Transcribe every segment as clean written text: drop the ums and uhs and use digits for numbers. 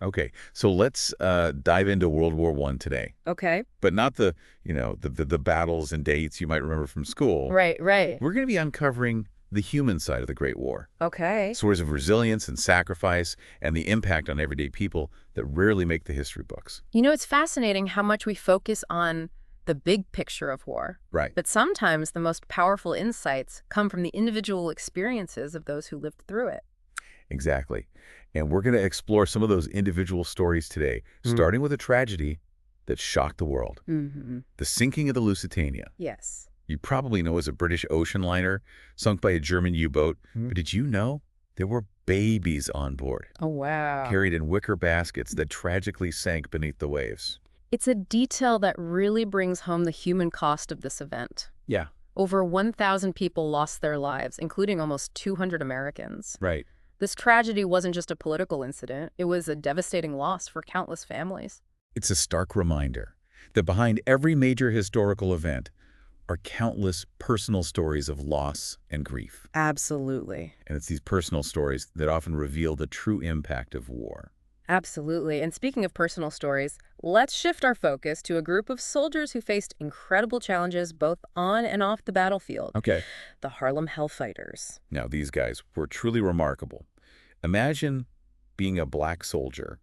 Okay, so let's dive into World War I today, Okay. but not the battles and dates you might remember from school. Right, right. We're going to be uncovering the human side of the Great War, Okay. stories of resilience and sacrifice, and the impact on everyday people that rarely make the history books. It's fascinating how much we focus on the big picture of war. Right. But sometimes the most powerful insights come from the individual experiences of those who lived through it. Exactly. And we're going to explore some of those individual stories today, Mm. starting with a tragedy that shocked the world. Mm-hmm. The sinking of the Lusitania. Yes. You probably know as a British ocean liner sunk by a German U-boat, Mm. but did you know there were babies on board, Oh, wow. carried in wicker baskets that tragically sank beneath the waves? It's a detail that really brings home the human cost of this event. Yeah, Over 1,000 people lost their lives, including almost 200 Americans. right. This tragedy wasn't just a political incident, it was a devastating loss for countless families. It's a stark reminder that behind every major historical event are countless personal stories of loss and grief. Absolutely. And it's these personal stories that often reveal the true impact of war. Absolutely. And speaking of personal stories, let's shift our focus to a group of soldiers who faced incredible challenges both on and off the battlefield, Okay. the Harlem Hellfighters. Now, these guys were truly remarkable. Imagine being a black soldier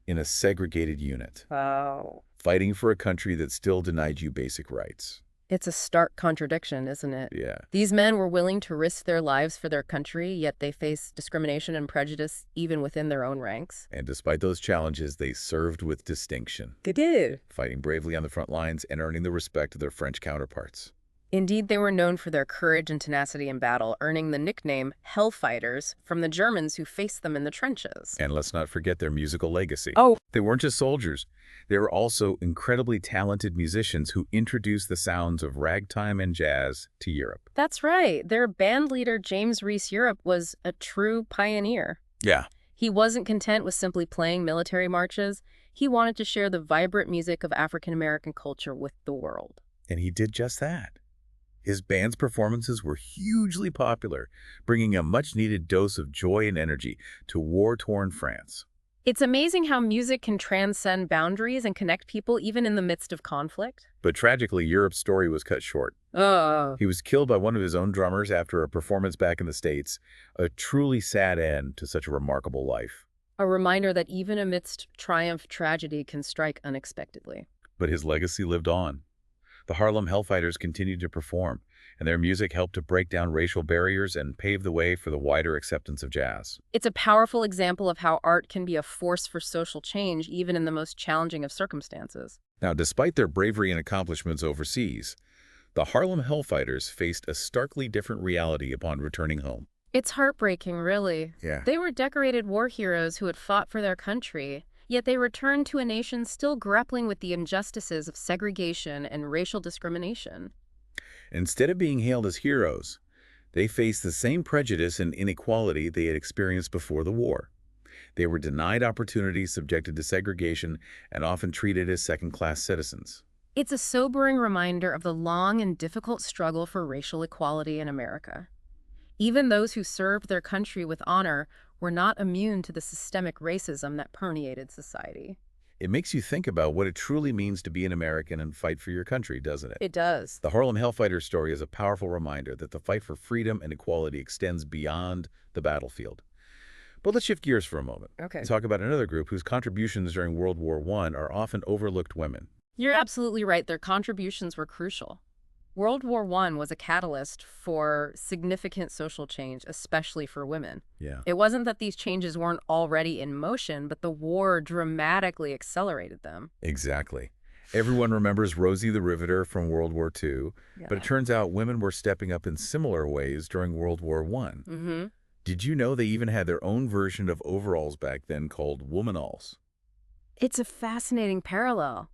in a segregated unit, Wow. fighting for a country that still denied you basic rights. It's a stark contradiction, isn't it? Yeah, These men were willing to risk their lives for their country, yet they faced discrimination and prejudice even within their own ranks. and despite those challenges, they served with distinction, They did. fighting bravely on the front lines and earning the respect of their French counterparts. Indeed, they were known for their courage and tenacity in battle, earning the nickname Hellfighters from the Germans who faced them in the trenches. And let's not forget their musical legacy. Oh, They weren't just soldiers. They were also incredibly talented musicians who introduced the sounds of ragtime and jazz to Europe. that's right. Their band leader, James Reese Europe, was a true pioneer. Yeah, He wasn't content with simply playing military marches. He wanted to share the vibrant music of African American culture with the world. and he did just that. His band's performances were hugely popular, bringing a much-needed dose of joy and energy to war-torn France. It's amazing how music can transcend boundaries and connect people even in the midst of conflict. But tragically, Europe's story was cut short. Oh. He was killed by one of his own drummers after a performance back in the States, a truly sad end to such a remarkable life. A reminder that even amidst triumph, tragedy can strike unexpectedly. But his legacy lived on. The Harlem Hellfighters continued to perform, and their music helped to break down racial barriers and pave the way for the wider acceptance of jazz. It's a powerful example of how art can be a force for social change, even in the most challenging of circumstances. Now, despite their bravery and accomplishments overseas, the Harlem Hellfighters faced a starkly different reality upon returning home. It's heartbreaking, really. Yeah. They were decorated war heroes who had fought for their country, yet they returned to a nation still grappling with the injustices of segregation and racial discrimination. Instead of being hailed as heroes, they faced the same prejudice and inequality they had experienced before the war. They were denied opportunities, subjected to segregation, and often treated as second-class citizens. It's a sobering reminder of the long and difficult struggle for racial equality in America. Even those who served their country with honor were not immune to the systemic racism that permeated society. It makes you think about what it truly means to be an American and fight for your country, doesn't it? It does. The Harlem Hellfighters story is a powerful reminder that the fight for freedom and equality extends beyond the battlefield. But let's shift gears for a moment Okay. and talk about another group whose contributions during World War I are often overlooked: women. You're absolutely right. Their contributions were crucial. World War I was a catalyst for significant social change, especially for women. Yeah. It wasn't that these changes weren't already in motion, but the war dramatically accelerated them. Exactly. Everyone remembers Rosie the Riveter from World War II, but it turns out women were stepping up in similar ways during World War I. Mm-hmm. Did you know they even had their own version of overalls back then called womanalls? It's a fascinating parallel.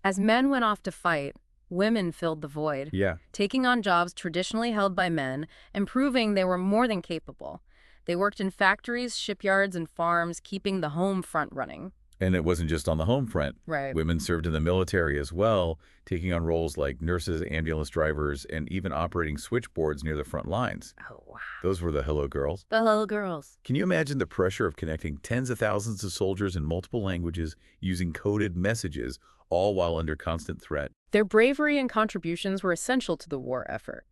As men went off to fight, women filled the void, Yeah. taking on jobs traditionally held by men and proving they were more than capable. They worked in factories, shipyards, and farms, keeping the home front running. And it wasn't just on the home front. Right. Women served in the military as well, taking on roles like nurses, ambulance drivers, and even operating switchboards near the front lines. Oh, wow. Those were the Hello Girls. The little girls. Can you imagine the pressure of connecting tens of thousands of soldiers in multiple languages using coded messages, all while under constant threat? Their bravery and contributions were essential to the war effort.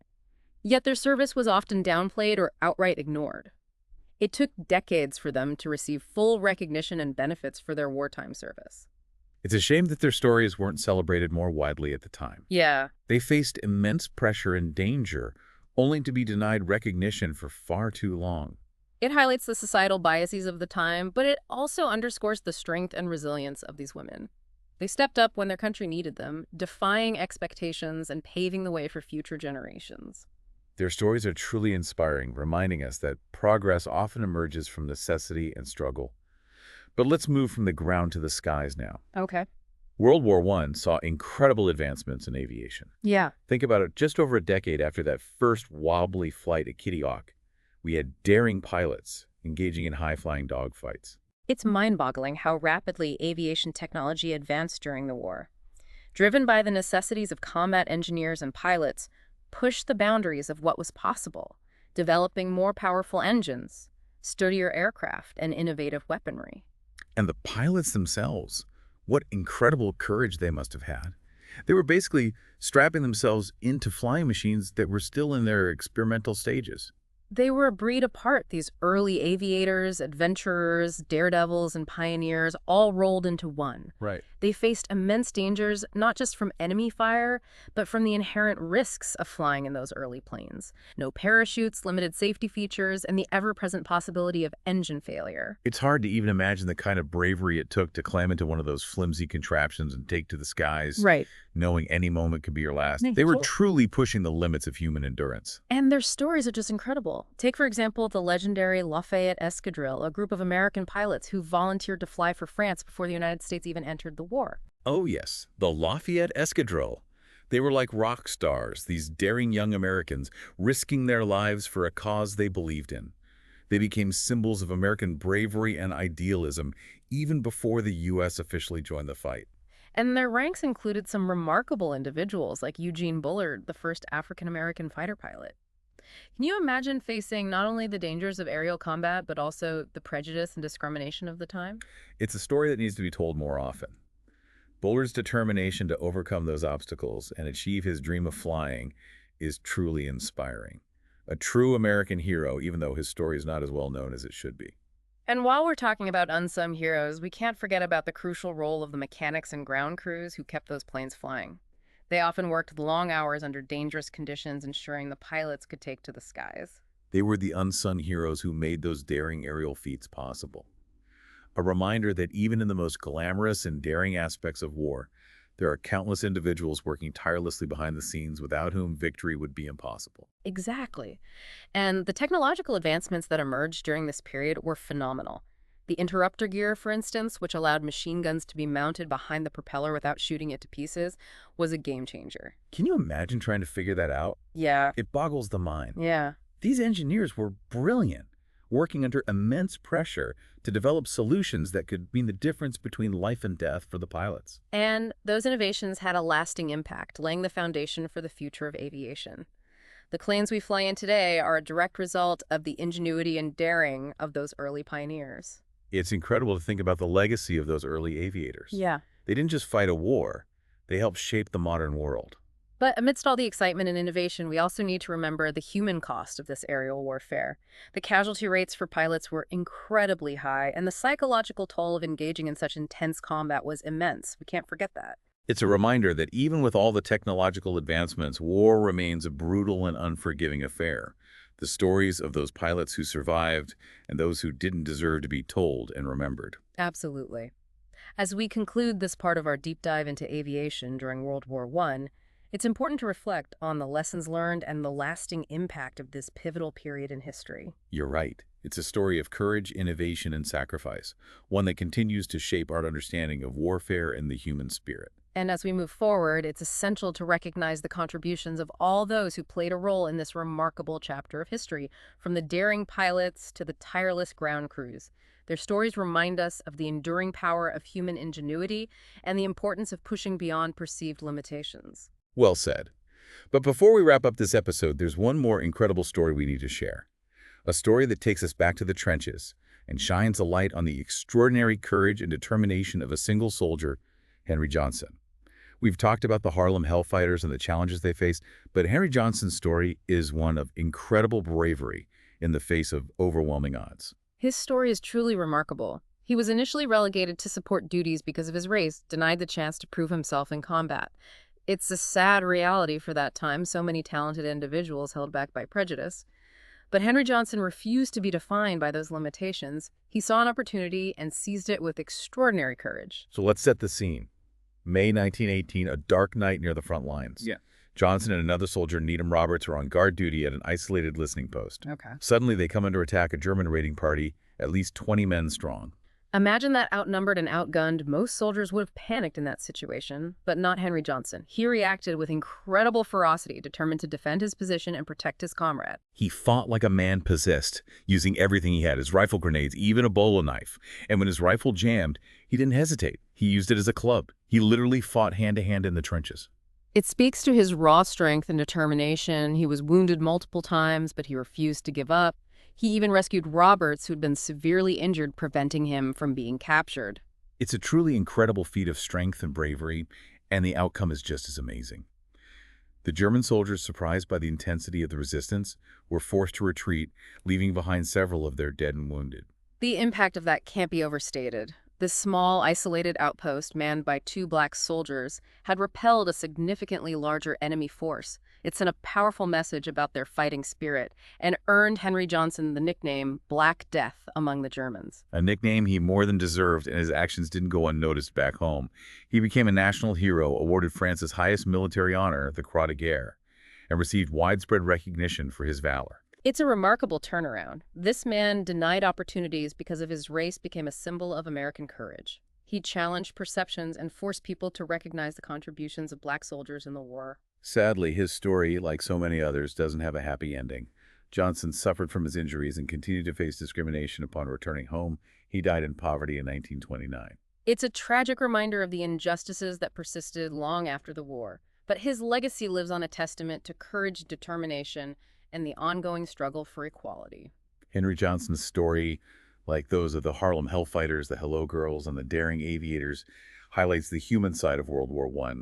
Yet their service was often downplayed or outright ignored. It took decades for them to receive full recognition and benefits for their wartime service. It's a shame that their stories weren't celebrated more widely at the time. Yeah. They faced immense pressure and danger, only to be denied recognition for far too long. It highlights the societal biases of the time, but it also underscores the strength and resilience of these women. They stepped up when their country needed them, defying expectations and paving the way for future generations. Their stories are truly inspiring, reminding us that progress often emerges from necessity and struggle. But let's move from the ground to the skies now. Okay. World War I saw incredible advancements in aviation. Yeah. Think about it, just over a decade after that first wobbly flight at Kitty Hawk, we had daring pilots engaging in high-flying dogfights. It's mind-boggling how rapidly aviation technology advanced during the war. Driven by the necessities of combat engineers and pilots, pushed the boundaries of what was possible, developing more powerful engines, sturdier aircraft, and innovative weaponry. And the pilots themselves, what incredible courage they must have had. They were basically strapping themselves into flying machines that were still in their experimental stages. They were a breed apart, these early aviators, adventurers, daredevils, and pioneers, all rolled into one. Right. They faced immense dangers, not just from enemy fire, but from the inherent risks of flying in those early planes. No parachutes, limited safety features, and the ever-present possibility of engine failure. It's hard to even imagine the kind of bravery it took to climb into one of those flimsy contraptions and take to the skies, Right. knowing any moment could be your last. Yeah, They were totally. truly pushing the limits of human endurance. And their stories are just incredible. Take, for example, the legendary Lafayette Escadrille, a group of American pilots who volunteered to fly for France before the United States even entered the war. Oh yes, the Lafayette Escadrille. They were like rock stars, these daring young Americans, risking their lives for a cause they believed in. They became symbols of American bravery and idealism even before the U.S. officially joined the fight. And their ranks included some remarkable individuals like Eugene Bullard, the first African-American fighter pilot. Can you imagine facing not only the dangers of aerial combat, but also the prejudice and discrimination of the time? It's a story that needs to be told more often. Bullard's determination to overcome those obstacles and achieve his dream of flying is truly inspiring. A true American hero, even though his story is not as well known as it should be. And while we're talking about unsung heroes, we can't forget about the crucial role of the mechanics and ground crews who kept those planes flying. They often worked long hours under dangerous conditions, ensuring the pilots could take to the skies. They were the unsung heroes who made those daring aerial feats possible. A reminder that even in the most glamorous and daring aspects of war, there are countless individuals working tirelessly behind the scenes without whom victory would be impossible. Exactly. And the technological advancements that emerged during this period were phenomenal. The interrupter gear, for instance, which allowed machine guns to be mounted behind the propeller without shooting it to pieces, was a game changer. Can you imagine trying to figure that out? Yeah. It boggles the mind. Yeah. These engineers were brilliant, working under immense pressure to develop solutions that could mean the difference between life and death for the pilots. And those innovations had a lasting impact, laying the foundation for the future of aviation. The planes we fly in today are a direct result of the ingenuity and daring of those early pioneers. It's incredible to think about the legacy of those early aviators. Yeah. They didn't just fight a war, they helped shape the modern world. But amidst all the excitement and innovation, we also need to remember the human cost of this aerial warfare. The casualty rates for pilots were incredibly high, and the psychological toll of engaging in such intense combat was immense. We can't forget that. It's a reminder that even with all the technological advancements, war remains a brutal and unforgiving affair. The stories of those pilots who survived and those who didn't deserve to be told and remembered. Absolutely. As we conclude this part of our deep dive into aviation during World War I, it's important to reflect on the lessons learned and the lasting impact of this pivotal period in history. You're right. It's a story of courage, innovation, and sacrifice, one that continues to shape our understanding of warfare and the human spirit. And as we move forward, it's essential to recognize the contributions of all those who played a role in this remarkable chapter of history, from the daring pilots to the tireless ground crews. Their stories remind us of the enduring power of human ingenuity and the importance of pushing beyond perceived limitations. Well said. But before we wrap up this episode, there's one more incredible story we need to share. A story that takes us back to the trenches and shines a light on the extraordinary courage and determination of a single soldier, Henry Johnson. We've talked about the Harlem Hellfighters and the challenges they faced, but Henry Johnson's story is one of incredible bravery in the face of overwhelming odds. His story is truly remarkable. He was initially relegated to support duties because of his race, denied the chance to prove himself in combat. It's a sad reality for that time, so many talented individuals held back by prejudice. But Henry Johnson refused to be defined by those limitations. He saw an opportunity and seized it with extraordinary courage. So let's set the scene. May 1918, a dark night near the front lines. Yeah. Johnson and another soldier, Needham Roberts, are on guard duty at an isolated listening post. Okay. Suddenly, they come under attack a German raiding party, at least 20 men strong. Imagine that outnumbered and outgunned. Most soldiers would have panicked in that situation, but not Henry Johnson. He reacted with incredible ferocity, determined to defend his position and protect his comrade. He fought like a man possessed, using everything he had, his rifle grenades, even a bowler knife. And when his rifle jammed, he didn't hesitate. He used it as a club. He literally fought hand-to-hand in the trenches. It speaks to his raw strength and determination. He was wounded multiple times, but he refused to give up. He even rescued Roberts, who'd been severely injured, preventing him from being captured. It's a truly incredible feat of strength and bravery, and the outcome is just as amazing. The German soldiers, surprised by the intensity of the resistance, were forced to retreat, leaving behind several of their dead and wounded. The impact of that can't be overstated. This small, isolated outpost, manned by 2 black soldiers, had repelled a significantly larger enemy force. It sent a powerful message about their fighting spirit and earned Henry Johnson the nickname Black Death among the Germans. A nickname he more than deserved, and his actions didn't go unnoticed back home. He became a national hero, awarded France's highest military honor, the Croix de Guerre, and received widespread recognition for his valor. It's a remarkable turnaround. This man, denied opportunities because of his race, became a symbol of American courage. He challenged perceptions and forced people to recognize the contributions of black soldiers in the war. Sadly, his story, like so many others, doesn't have a happy ending. Johnson suffered from his injuries and continued to face discrimination upon returning home. He died in poverty in 1929. It's a tragic reminder of the injustices that persisted long after the war. But his legacy lives on, a testament to courage, determination, and the ongoing struggle for equality. Henry Johnson's story, like those of the Harlem Hellfighters, the Hello Girls, and the Daring Aviators, highlights the human side of World War I.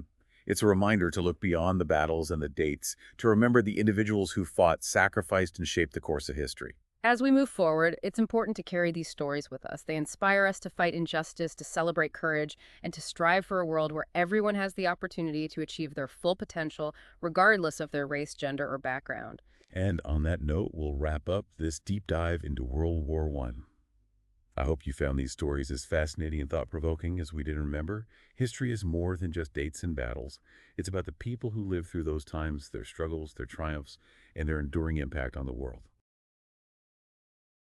It's a reminder to look beyond the battles and the dates, to remember the individuals who fought, sacrificed, and shaped the course of history. As we move forward, it's important to carry these stories with us. They inspire us to fight injustice, to celebrate courage, and to strive for a world where everyone has the opportunity to achieve their full potential, regardless of their race, gender, or background. And on that note, we'll wrap up this deep dive into World War I. I hope you found these stories as fascinating and thought-provoking as we did. Remember, history is more than just dates and battles. It's about the people who lived through those times, their struggles, their triumphs, and their enduring impact on the world.